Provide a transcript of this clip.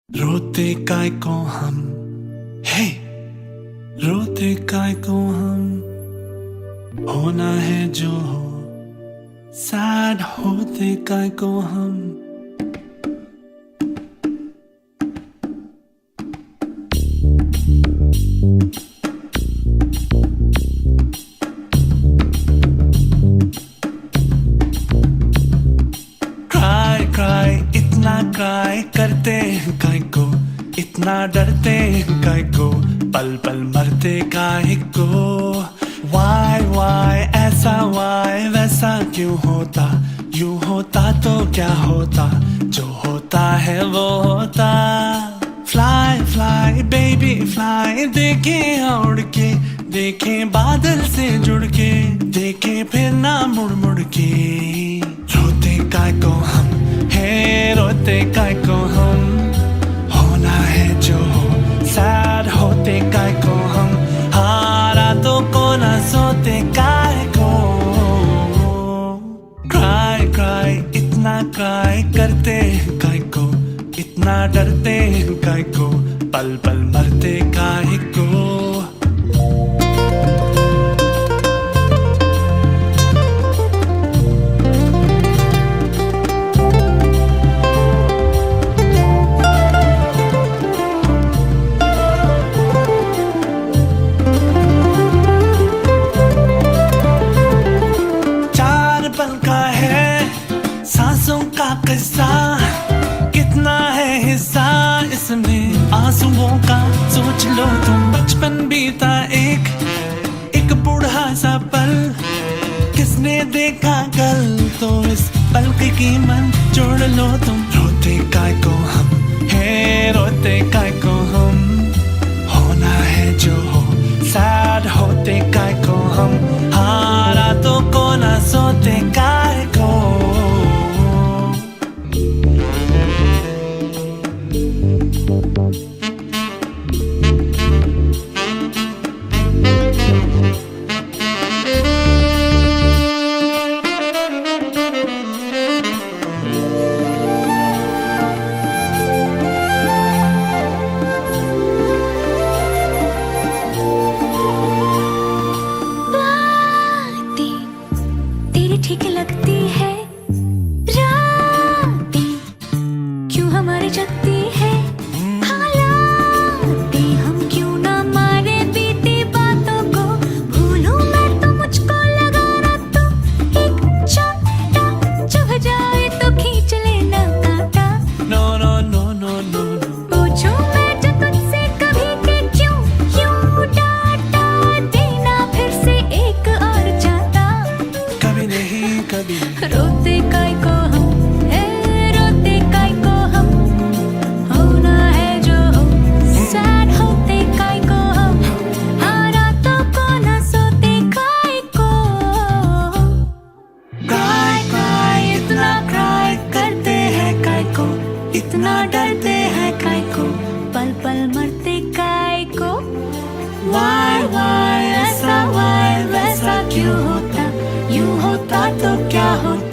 रोते काय को हम, हे रोते काय को हम, होना है जो हो, सैड होते काय को हम। क्राई क्राई इतना क्राई करते हैं काय को, इतना डरते हैं काय को, पल पल मरते काय को। वाई ऐसा वाई वैसा क्यों होता, यूं होता तो क्या होता, जो होता है वो होता। फ्लाई फ्लाई बेबी फ्लाई, देखे उड़ के, देखे बादल से जुड़ के, देखे फिर ना मुड़ मुड़ के। रोते काय को हम, हे रोते काय को हम, होना है जो हो, सैड होते काय को हम, हारा तो को ना सोते काय को। क्राई क्राई इतना क्राई करते हैं काय को, इतना डरते हैं काय को, पल पल मरते काय को। पल का है सांसों का किस्सा, कितना है हिस्सा इसमें आंसुओं का। सोच लो तुम बचपन बीता एक बूढ़ा सा पल, किसने देखा कल, तो इस पल की कीमत जोड़ लो तुम। रोते काय को हम, हे रोते काय को हम, होना है जो हो, सैड होते काय को हम, हारा तो को ना सोते काय को। ठीक लगती है रातें, क्यों हमारी जगती है हालातें, हम क्यों ना मारे बीती बातों को, भूलूं मैं तो मुझको लगा ना तो एक छोटा चुभ जाए तो खींच लेना कांटा। No no no no no no, पूछूं मैं जो तुझसे कभी कि क्यों डांटा देना फिर से एक और जाता। कभी नहीं कभी। रोते काय को हम, हे रोते काय को हम, होना है जो हो, सैड होते काय को हम, हारा तो को ना सोते काय को। क्राई क्राई इतना क्राई करते हैं काय को, इतना डरते हैं काय को, पल पल मरते काय को। वाई ऐसा वाई वैसा क्यों होता, यूं होता तो क्या होता।